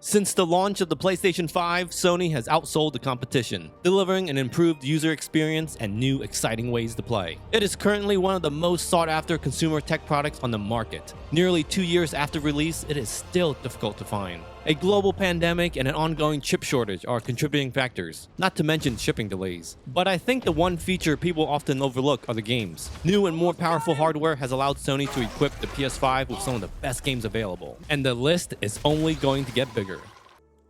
Since the launch of the PlayStation 5, Sony has outsold the competition, delivering an improved user experience and new exciting ways to play. It is currently one of the most sought-after consumer tech products on the market. Nearly 2 years after release, it is still difficult to find. A global pandemic and an ongoing chip shortage are contributing factors, not to mention shipping delays. But I think the one feature people often overlook are the games. New and more powerful hardware has allowed Sony to equip the PS5 with some of the best games available, and the list is only going to get bigger.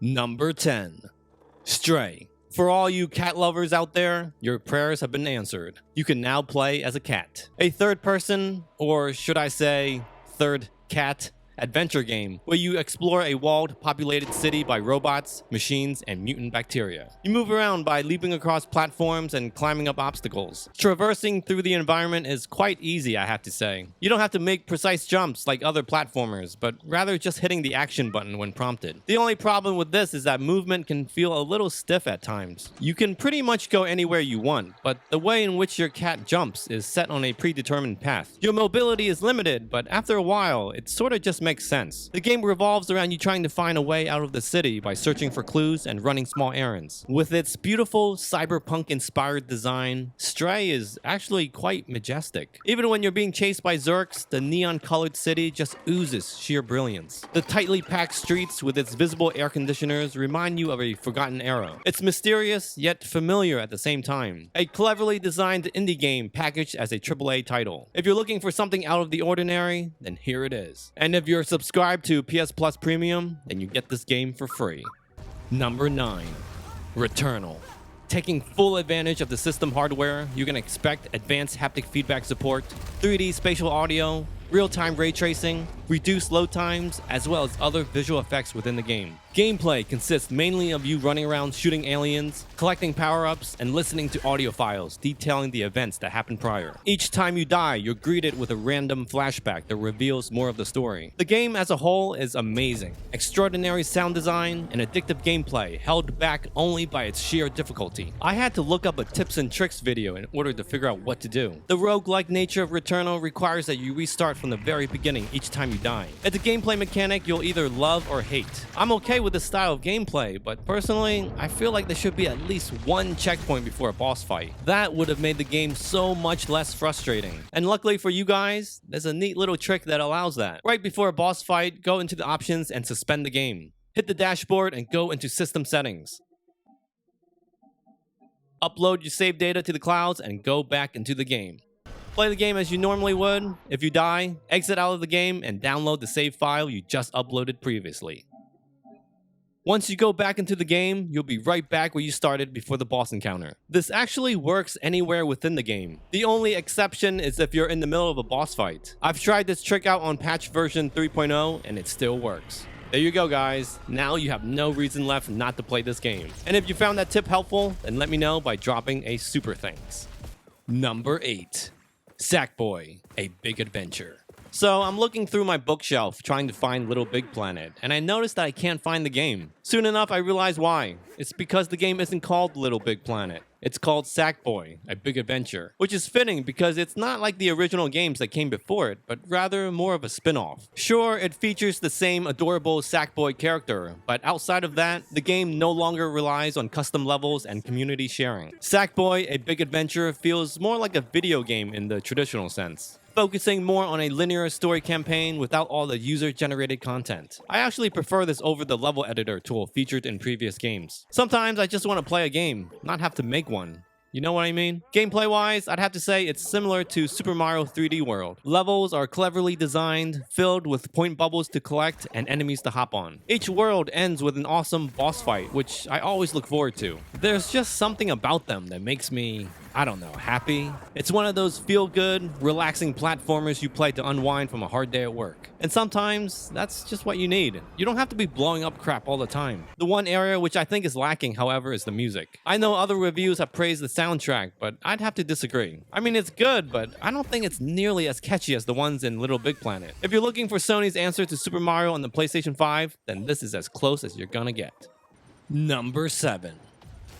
Number 10. Stray. For all you cat lovers out there, your prayers have been answered. You can now play as a cat. A third person, or should I say, third cat, adventure game where you explore a walled, populated city by robots, machines, and mutant bacteria. You move around by leaping across platforms and climbing up obstacles. Traversing through the environment is quite easy, I have to say. You don't have to make precise jumps like other platformers, but rather just hitting the action button when prompted. The only problem with this is that movement can feel a little stiff at times. You can pretty much go anywhere you want, but the way in which your cat jumps is set on a predetermined path. Your mobility is limited, but after a while, it sort of just makes sense. The game revolves around you trying to find a way out of the city by searching for clues and running small errands. With its beautiful cyberpunk-inspired design, Stray is actually quite majestic. Even when you're being chased by Zurks, the neon-colored city just oozes sheer brilliance. The tightly packed streets with its visible air conditioners remind you of a forgotten era. It's mysterious yet familiar at the same time. A cleverly designed indie game packaged as a AAA title. If you're looking for something out of the ordinary, then here it is. And if you're subscribed to PS Plus Premium, then you get this game for free. Number 9. Returnal. Taking full advantage of the system hardware, you can expect advanced haptic feedback support, 3D spatial audio, real-time ray tracing, reduced load times, as well as other visual effects within the game. Gameplay consists mainly of you running around shooting aliens, collecting power-ups, and listening to audio files detailing the events that happened prior. Each time you die, you're greeted with a random flashback that reveals more of the story. The game as a whole is amazing. Extraordinary sound design and addictive gameplay held back only by its sheer difficulty. I had to look up a tips and tricks video in order to figure out what to do. The roguelike nature of Returnal requires that you restart from the very beginning each time you die. It's a gameplay mechanic you'll either love or hate. I'm okay with this style of gameplay, but personally, I feel like there should be at least one checkpoint before a boss fight. That would have made the game so much less frustrating. And luckily for you guys, there's a neat little trick that allows that. Right before a boss fight, go into the options and suspend the game. Hit the dashboard and go into system settings. Upload your save data to the clouds and go back into the game. Play the game as you normally would. If you die, exit out of the game and download the save file you just uploaded previously. Once you go back into the game, you'll be right back where you started before the boss encounter. This actually works anywhere within the game. The only exception is if you're in the middle of a boss fight. I've tried this trick out on patch version 3.0 and it still works. There you go, guys. Now you have no reason left not to play this game. And if you found that tip helpful, then let me know by dropping a super thanks. Number 8. Sackboy, A Big Adventure. So I'm looking through my bookshelf trying to find Little Big Planet, and I noticed that I can't find the game. Soon enough, I realized why. It's because the game isn't called Little Big Planet. It's called Sackboy, A Big Adventure, which is fitting because it's not like the original games that came before it, but rather more of a spin-off. Sure, it features the same adorable Sackboy character, but outside of that, the game no longer relies on custom levels and community sharing. Sackboy, A Big Adventure feels more like a video game in the traditional sense, focusing more on a linear story campaign without all the user-generated content. I actually prefer this over the level editor tool featured in previous games. Sometimes I just want to play a game, not have to make one. You know what I mean? Gameplay-wise, I'd have to say it's similar to Super Mario 3D World. Levels are cleverly designed, filled with point bubbles to collect and enemies to hop on. Each world ends with an awesome boss fight, which I always look forward to. There's just something about them that makes me, I don't know, happy. It's one of those feel-good, relaxing platformers you play to unwind from a hard day at work. And sometimes, that's just what you need. You don't have to be blowing up crap all the time. The one area which I think is lacking, however, is the music. I know other reviews have praised the soundtrack, but I'd have to disagree. I mean, it's good, but I don't think it's nearly as catchy as the ones in Little Big Planet. If you're looking for Sony's answer to Super Mario on the PlayStation 5, then this is as close as you're gonna get. Number 7.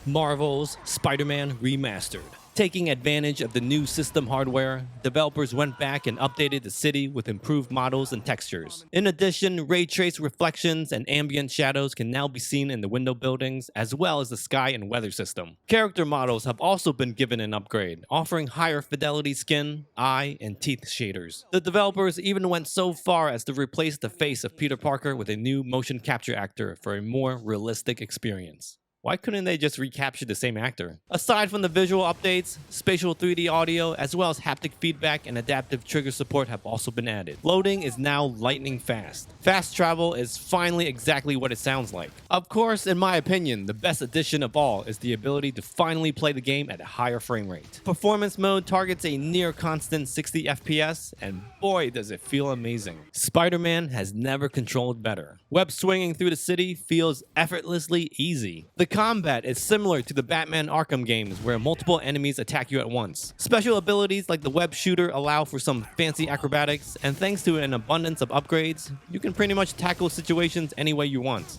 Marvel's Spider-Man Remastered. Taking advantage of the new system hardware, developers went back and updated the city with improved models and textures. In addition, ray trace reflections and ambient shadows can now be seen in the window buildings, as well as the sky and weather system. Character models have also been given an upgrade, offering higher fidelity skin, eye, and teeth shaders. The developers even went so far as to replace the face of Peter Parker with a new motion capture actor for a more realistic experience. Why couldn't they just recapture the same actor? Aside from the visual updates, spatial 3D audio, as well as haptic feedback and adaptive trigger support have also been added. Loading is now lightning fast. Fast travel is finally exactly what it sounds like. Of course, in my opinion, the best addition of all is the ability to finally play the game at a higher frame rate. Performance mode targets a near constant 60 FPS, and boy does it feel amazing. Spider-Man has never controlled better. Web swinging through the city feels effortlessly easy. The combat is similar to the Batman Arkham games where multiple enemies attack you at once. Special abilities like the web shooter allow for some fancy acrobatics, and thanks to an abundance of upgrades, you can pretty much tackle situations any way you want.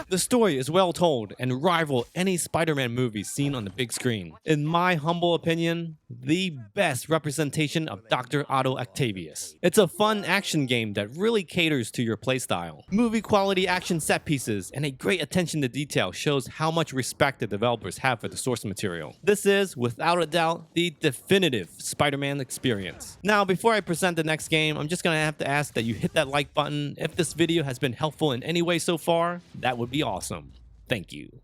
The story is well told and rival any Spider-Man movie seen on the big screen. In my humble opinion, the best representation of Dr. Otto Octavius. It's a fun action game that really caters to your playstyle. Movie quality action set pieces and a great attention to detail shows how much respect the developers have for the source material. This is, without a doubt, the definitive Spider-Man experience. Now, before I present the next game, I'm just gonna have to ask that you hit that like button. If this video has been helpful in any way so far, that would be awesome. Thank you.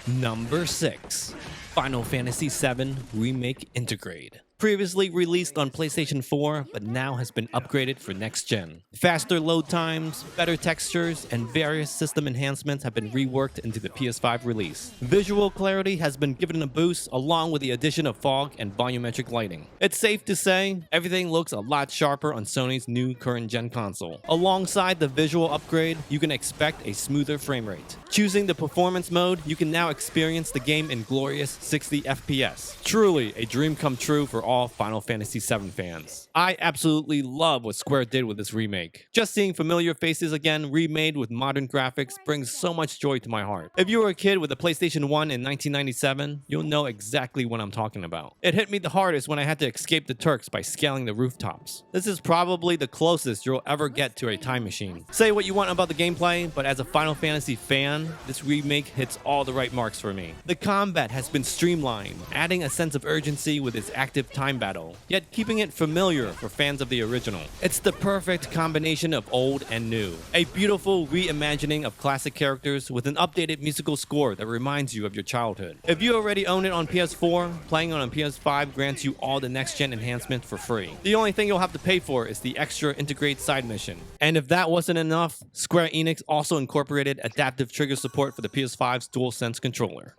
Number 6. Final Fantasy VII Remake Intergrade. Previously released on PlayStation 4, but now has been upgraded for next gen. Faster load times, better textures, and various system enhancements have been reworked into the PS5 release. Visual clarity has been given a boost along with the addition of fog and volumetric lighting. It's safe to say, everything looks a lot sharper on Sony's new current gen console. Alongside the visual upgrade, you can expect a smoother frame rate. Choosing the performance mode, you can now experience the game in glorious 60 FPS. Truly a dream come true for all Final Fantasy VII fans. I absolutely love what Square did with this remake. Just seeing familiar faces again remade with modern graphics brings so much joy to my heart. If you were a kid with a PlayStation 1 in 1997, you'll know exactly what I'm talking about. It hit me the hardest when I had to escape the Turks by scaling the rooftops. This is probably the closest you'll ever get to a time machine. Say what you want about the gameplay, but as a Final Fantasy fan, this remake hits all the right marks for me. The combat has been streamlined, adding a sense of urgency with its active time battle, yet keeping it familiar for fans of the original. It's the perfect combination of old and new. A beautiful reimagining of classic characters with an updated musical score that reminds you of your childhood. If you already own it on PS4, playing on a PS5 grants you all the next-gen enhancements for free. The only thing you'll have to pay for is the extra integrate side mission. And if that wasn't enough, Square Enix also incorporated adaptive trigger support for the PS5's DualSense controller.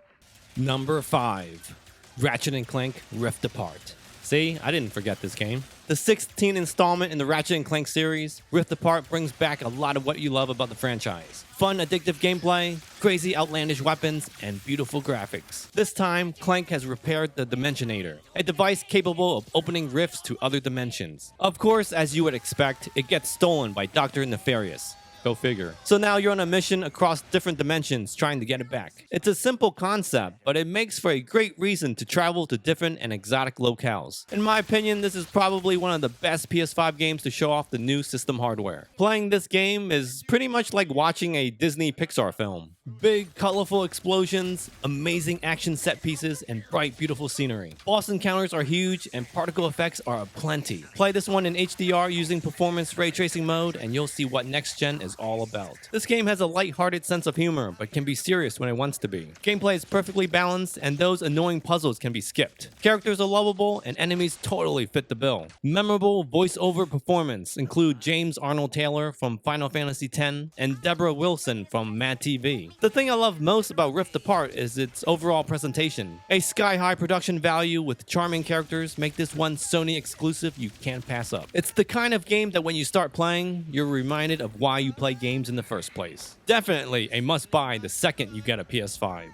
Number 5. Ratchet & Clank Rift Apart. See, I didn't forget this game. The 16th installment in the Ratchet & Clank series, Rift Apart brings back a lot of what you love about the franchise. Fun, addictive gameplay, crazy, outlandish weapons, and beautiful graphics. This time, Clank has repaired the Dimensionator, a device capable of opening rifts to other dimensions. Of course, as you would expect, it gets stolen by Dr. Nefarious. Go figure. So now you're on a mission across different dimensions trying to get it back. It's a simple concept, but it makes for a great reason to travel to different and exotic locales. In my opinion, this is probably one of the best PS5 games to show off the new system hardware. Playing this game is pretty much like watching a Disney Pixar film. Big, colorful explosions, amazing action set pieces, and bright, beautiful scenery. Boss encounters are huge, and particle effects are aplenty. Play this one in HDR using performance ray tracing mode, and you'll see what next gen is all about. This game has a light-hearted sense of humor, but can be serious when it wants to be. Gameplay is perfectly balanced, and those annoying puzzles can be skipped. Characters are lovable, and enemies totally fit the bill. Memorable voice-over performance include James Arnold Taylor from Final Fantasy X and Deborah Wilson from Mad TV. The thing I love most about Rift Apart is its overall presentation. A sky-high production value with charming characters make this one Sony exclusive you can't pass up. It's the kind of game that when you start playing, you're reminded of why you play games in the first place. Definitely a must-buy the second you get a PS5.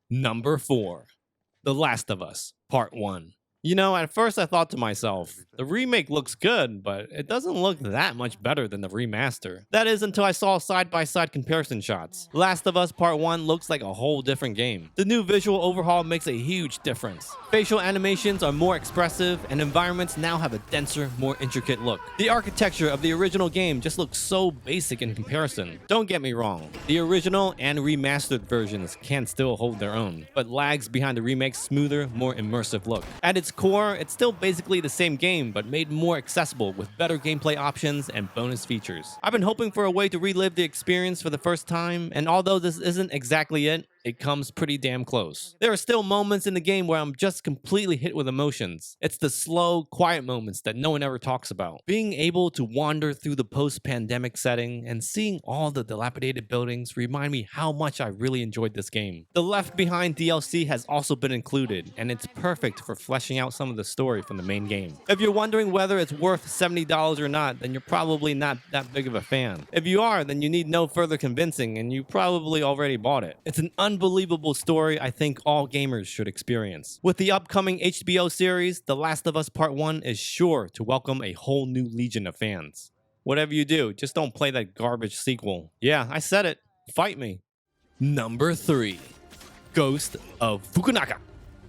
Number 4. The Last of Us, Part 1. You know, at first I thought to myself, the remake looks good, but it doesn't look that much better than the remaster. That is until I saw side-by-side comparison shots. Last of Us Part 1 looks like a whole different game. The new visual overhaul makes a huge difference. Facial animations are more expressive, and environments now have a denser, more intricate look. The architecture of the original game just looks so basic in comparison. Don't get me wrong, the original and remastered versions can still hold their own, but lags behind the remake's smoother, more immersive look. At its core, it's still basically the same game, but made more accessible with better gameplay options and bonus features. I've been hoping for a way to relive the experience for the first time, and although this isn't exactly it comes pretty damn close. There are still moments in the game where I'm just completely hit with emotions. It's the slow, quiet moments that no one ever talks about. Being able to wander through the post-pandemic setting and seeing all the dilapidated buildings remind me how much I really enjoyed this game. The Left Behind DLC has also been included, and it's perfect for fleshing out some of the story from the main game. If you're wondering whether it's worth $70 or not, then you're probably not that big of a fan. If you are, then you need no further convincing, and you probably already bought it. It's an unbelievable story I think all gamers should experience. With the upcoming HBO series, The Last of Us Part 1 is sure to welcome a whole new legion of fans. Whatever you do, just don't play that garbage sequel. Yeah, I said it. Fight me. Number 3. Ghost of Fukunaga.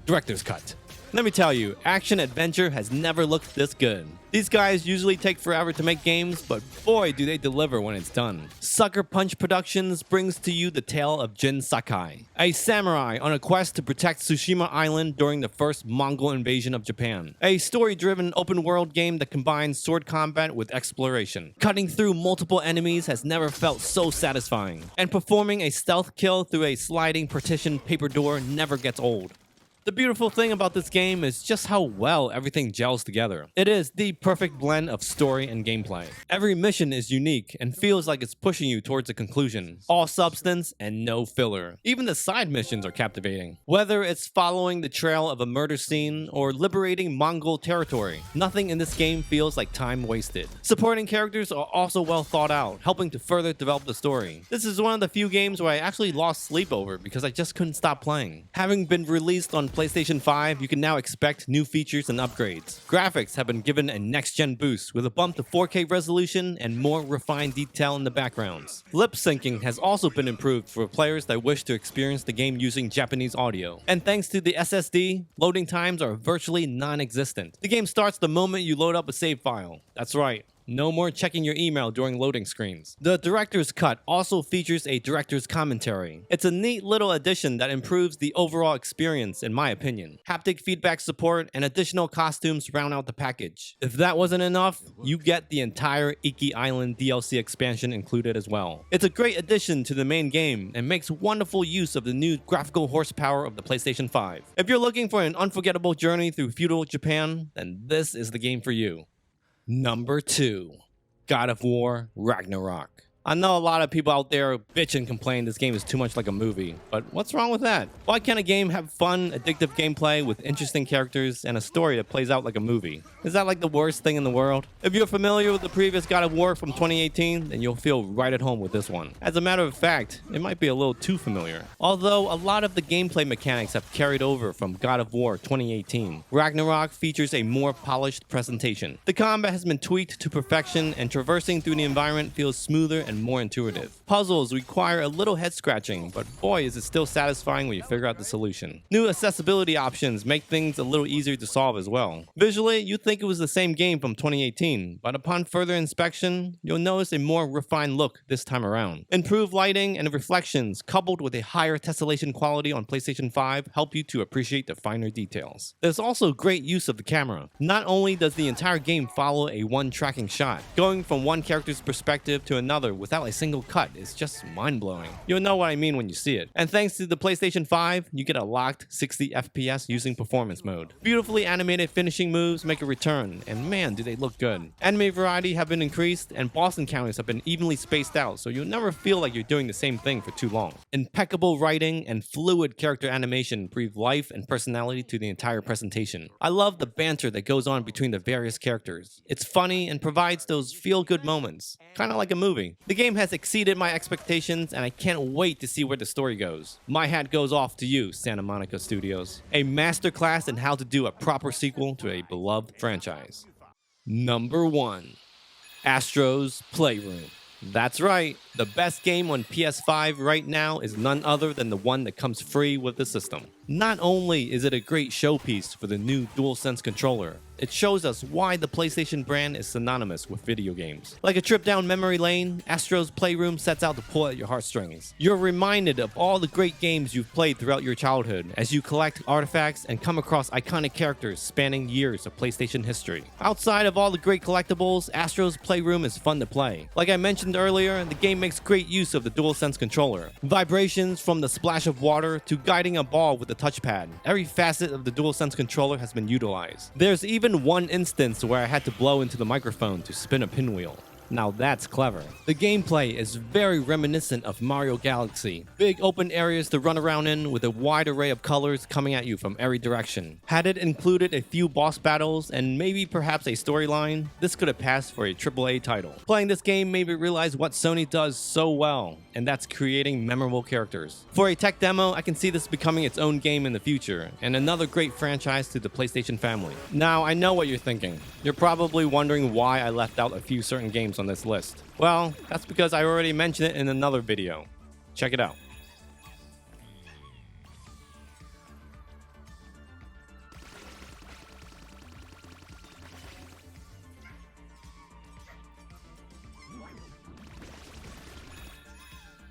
Director's Cut. Let me tell you, action adventure has never looked this good. These guys usually take forever to make games, but boy do they deliver when it's done. Sucker Punch Productions brings to you the tale of Jin Sakai, a samurai on a quest to protect Tsushima Island during the first Mongol invasion of Japan. A story-driven open-world game that combines sword combat with exploration. Cutting through multiple enemies has never felt so satisfying, and performing a stealth kill through a sliding partition paper door never gets old. The beautiful thing about this game is just how well everything gels together. It is the perfect blend of story and gameplay. Every mission is unique and feels like it's pushing you towards a conclusion. All substance and no filler. Even the side missions are captivating. Whether it's following the trail of a murder scene or liberating Mongol territory, nothing in this game feels like time wasted. Supporting characters are also well thought out, helping to further develop the story. This is one of the few games where I actually lost sleep over because I just couldn't stop playing. Having been released on PlayStation 5, you can now expect new features and upgrades. Graphics have been given a next-gen boost with a bump to 4K resolution and more refined detail in the backgrounds. Lip syncing has also been improved for players that wish to experience the game using Japanese audio. And thanks to the SSD, loading times are virtually non-existent. The game starts the moment you load up a save file. That's right. No more checking your email during loading screens. The Director's Cut also features a director's commentary. It's a neat little addition that improves the overall experience in my opinion. Haptic feedback support and additional costumes round out the package. If that wasn't enough, you get the entire Iki Island DLC expansion included as well. It's a great addition to the main game and makes wonderful use of the new graphical horsepower of the PlayStation 5. If you're looking for an unforgettable journey through feudal Japan, then this is the game for you. Number 2. God of War Ragnarok. I know a lot of people out there bitch and complain this game is too much like a movie, but what's wrong with that? Why can't a game have fun, addictive gameplay with interesting characters and a story that plays out like a movie? Is that like the worst thing in the world? If you're familiar with the previous God of War from 2018, then you'll feel right at home with this one. As a matter of fact, it might be a little too familiar. Although a lot of the gameplay mechanics have carried over from God of War 2018, Ragnarok features a more polished presentation. The combat has been tweaked to perfection and traversing through the environment feels smoother and more intuitive. Puzzles require a little head scratching, but boy is it still satisfying when you figure out the solution. New accessibility options make things a little easier to solve as well. Visually, you think it was the same game from 2018, but upon further inspection, you'll notice a more refined look this time around. Improved lighting and reflections coupled with a higher tessellation quality on PlayStation 5 help you to appreciate the finer details. There's also great use of the camera. Not only does the entire game follow a one tracking shot, going from one character's perspective to another without a single cut is just mind-blowing. You'll know what I mean when you see it. And thanks to the PlayStation 5, you get a locked 60 FPS using performance mode. Beautifully animated finishing moves make a return, and man do they look good. Enemy variety have been increased, and boss encounters have been evenly spaced out, so you'll never feel like you're doing the same thing for too long. Impeccable writing and fluid character animation breathe life and personality to the entire presentation. I love the banter that goes on between the various characters. It's funny and provides those feel-good moments, kind of like a movie. The The game has exceeded my expectations, and I can't wait to see where the story goes. My hat goes off to you, Santa Monica Studios. A masterclass in how to do a proper sequel to a beloved franchise. Number 1. Astro's Playroom. That's right, the best game on PS5 right now is none other than the one that comes free with the system. Not only is it a great showpiece for the new DualSense controller, it shows us why the PlayStation brand is synonymous with video games. Like a trip down memory lane, Astro's Playroom sets out to pull at your heartstrings. You're reminded of all the great games you've played throughout your childhood as you collect artifacts and come across iconic characters spanning years of PlayStation history. Outside of all the great collectibles, Astro's Playroom is fun to play. Like I mentioned earlier, the game makes great use of the DualSense controller. Vibrations from the splash of water to guiding a ball with the touchpad. Every facet of the DualSense controller has been utilized. There's even one instance where I had to blow into the microphone to spin a pinwheel. Now that's clever. The gameplay is very reminiscent of Mario Galaxy. Big open areas to run around in with a wide array of colors coming at you from every direction. Had it included a few boss battles and maybe perhaps a storyline, this could have passed for a AAA title. Playing this game made me realize what Sony does so well, and that's creating memorable characters. For a tech demo, I can see this becoming its own game in the future, and another great franchise to the PlayStation family. Now, I know what you're thinking. You're probably wondering why I left out a few certain games on this list. Well, that's because I already mentioned it in another video. Check it out.